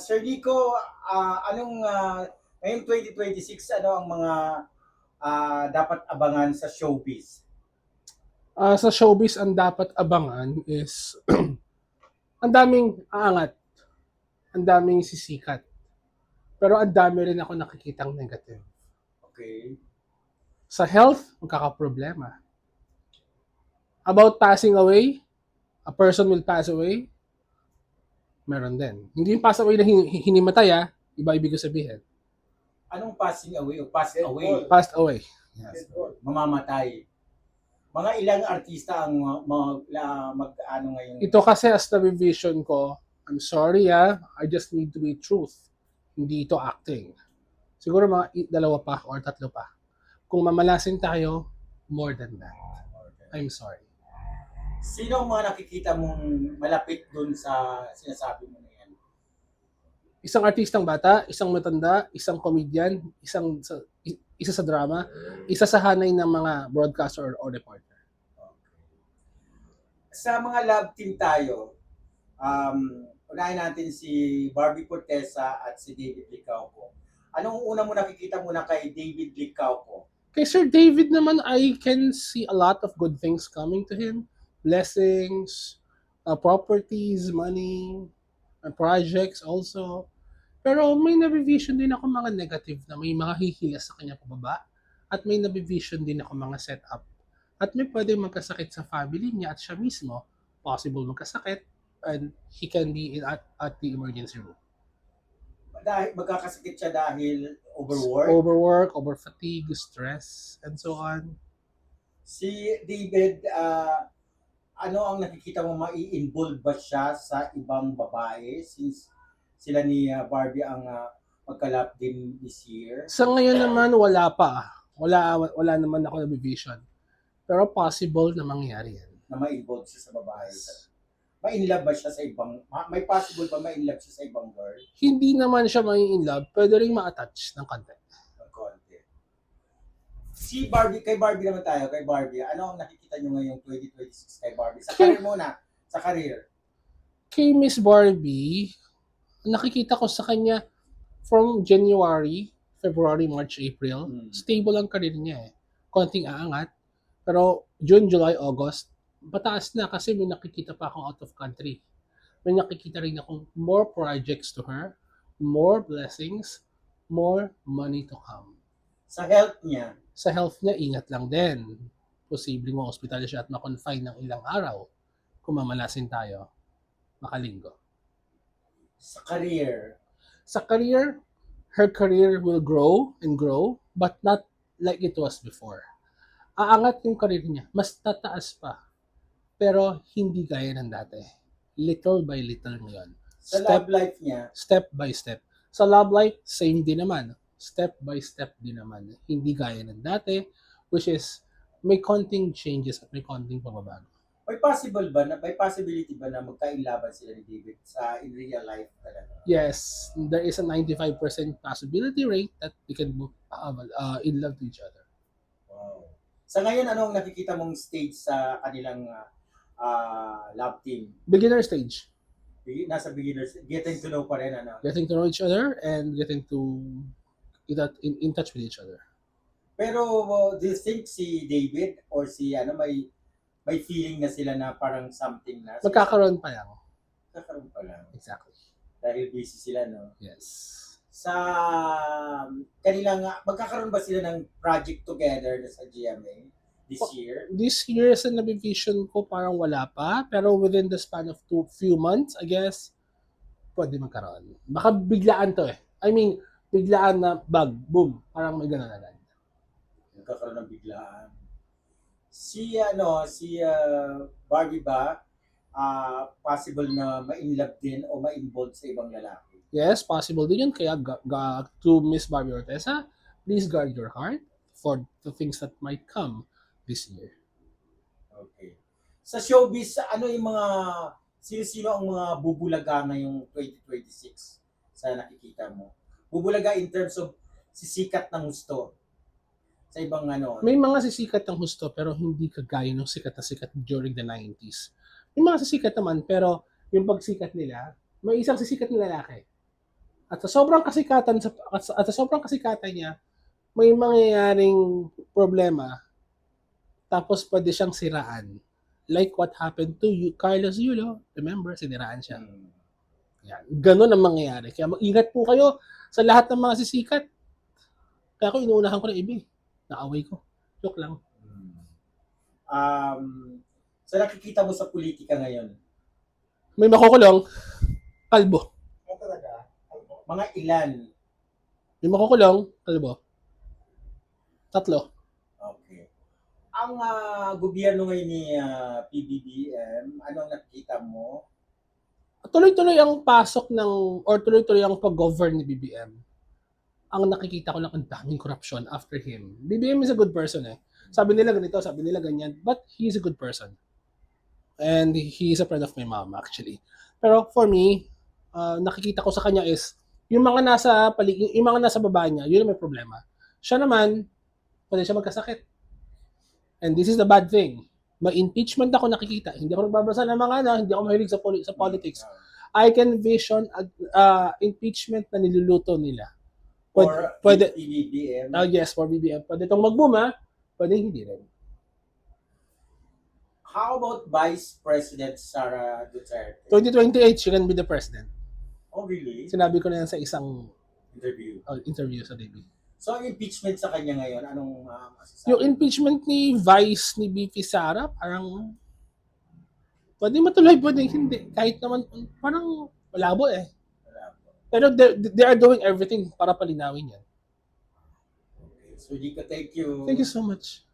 Sir Nico, ngayong 2026, ano ang mga dapat abangan sa showbiz? Sa showbiz, ang dapat abangan is ang daming aangat, ang daming sisikat. Pero ang dami rin ako nakikitang negative. Okay. Sa health, magkakaproblema. About passing away, a person will pass away, meron din. Hindi yung pass away na hinimatay, iba ibig sabihin. Anong passing away o pass away? Passed away. Yes. Mamamatay. Mga ilang artista ang ano ngayon? Ito kasi as the vision ko, I'm sorry I just need to be truth. Hindi ito acting. Siguro mga dalawa pa or tatlo pa. Kung mamalasin tayo, more than that. I'm sorry. Sino ang mga nakikita mong malapit dun sa sinasabi mo na yan? Isang artistang bata, isang matanda, isang comedian, isa sa drama, isa sa hanay ng mga broadcaster or reporter. Sa mga love team tayo, unahin natin si Barbie Cortesa at si David Licauco. Anong una mo nakikita muna kay David Licauco? Kay Sir David naman, I can see a lot of good things coming to him. Blessings, properties, money, projects also. Pero may nabivision din ako mga negative na may mga hihila sa kanya pababa. At may nabivision din ako mga setup. At may pwede magkasakit sa family niya at siya mismo. Possible magkasakit and he can be at the emergency room. Dahil magkakasakit siya dahil overwork? Overwork, overfatigue, stress, and so on. Si David, ano ang nakikita mo, mai-involve ba siya sa ibang babae since sila ni Barbie ang magkalap din this year? Sa ngayon naman, wala pa. Wala naman ako na vision. Pero possible na mangyari yan. Na ma-involve siya sa babae? Ma-inlove ba siya sa ibang, may possible ba ma-inlove siya sa ibang girl? Hindi naman siya ma-inlove, pwede rin ma-attach ng konti. Si Barbie, kay Barbie naman tayo, kay Barbie, ano ang nakikita nyo ngayong 2026 kay Barbie? Sa career muna, sa career. Kay Miss Barbie, nakikita ko sa kanya from January, February, March, April, stable ang career niya Konting aangat. Pero June, July, August, pataas na kasi may nakikita pa akong out of country. May nakikita rin akong more projects to her, more blessings, more money to come. Sa health niya? Sa health niya, ingat lang din. Posibleng ma-hospital siya at ma-confine ng ilang araw. Kung mamalasin tayo, makalinggo. Sa career? Sa career, her career will grow and grow, but not like it was before. Aangat yung career niya. Mas tataas pa. Pero hindi gaya ng dati. Little by little ngayon. Sa love life niya? Step by step. Sa love life, same din naman. Step by step din naman. Hindi gaya ng dati, which is may konting changes at may konting pagbabago. May possibility ba na magkainlaban sila ni David sa in real life talaga? Yes, there is a 95% possibility rate that we can in love to each other. Wow. Sa ngayon, ano ang nakikita mong stage sa kanilang love team? Beginner stage. Nasa beginner stage. Getting to know pa rin, ano? Getting to know each other and getting to in touch with each other. Pero do you think si David or si may feeling na sila na parang something na? Magkakaroon pa lang. Magkakaroon pa lang. Exactly. Dahil busy sila, no? Yes. Sa kanilang, magkakaroon ba sila ng project together sa GMA this year? This year, sa nabivision ko, parang wala pa. Pero within the span of few months, I guess, pwede magkaroon. Baka biglaan to I mean, biglaan na bag, boom, parang may ganun agad. Nagkakaroon ng biglaan. Si Barbie ba, possible na ma-inlove din o ma-involve sa ibang lalaki? Yes, possible din yun. Kaya to Miss Barbie Cortesa, please guard your heart for the things that might come this year. Okay. Sa showbiz, ano yung mga, sino ang mga bubulaga ngayong 2026 sa nakikita mo? Bubulaga in terms of sisikat ng gusto sa ibang ano? May mga sisikat ng husto pero hindi kagaya ng sikat na sikat during the 90s. May mga sisikat naman pero yung pagsikat nila, may isang sisikat na lalaki. At sa sobrang kasikatan at sa sobrang kasikatan niya, may mangyayaring problema tapos pwede siyang siraan. Like what happened to you, Carlos Yulo. Remember, siniraan siya. Mm. Yan. Ganun ang mangyayari. Kaya mag-ingat po kayo sa lahat ng mga sisikat. Kaya ako inuunahan ko na iba. Naaway ko. Joke lang. Um, sa nakikita mo sa politika ngayon, May makukulong, kalbo. mga ilan? May makukulong, kalbo. 3. Okay. Ang gobyerno ngayon ni PBBM, anong nakikita mo? Tuloy-tuloy ang pasok ng, or tuloy-tuloy ang pag-govern ni BBM. Ang nakikita ko lang, ang daming corruption after him. BBM is a good person eh. Sabi nila ganito, sabi nila ganyan, but he is a good person. And he is a friend of my mom actually. Pero for me, nakikita ko sa kanya is, yung mga nasa yung mga nasa baba niya, yun ang may problema. Siya naman, pwede siya magkasakit. And this is the bad thing. May impeachment ako nakikita. Hindi ako nagbabasa ng mga hindi ako mahilig sa politics. I can vision impeachment na niluluto nila. Pwede PBBM? Yes, for BBM. Pwede itong mag-boom, pwede hindi rin. How about Vice President Sara Duterte? 2028, she can be the president. Oh, really? Sinabi ko na yan sa isang Interview. sa TV. So, ang impeachment sa kanya ngayon, anong masasabi? Yung impeachment ni Vice ni BP Sara, parang pwede matuloy, pwede hindi. Kahit naman, parang malabo eh. Pero they are doing everything para palinawin yan. Okay. So, Jico, thank you. Thank you so much.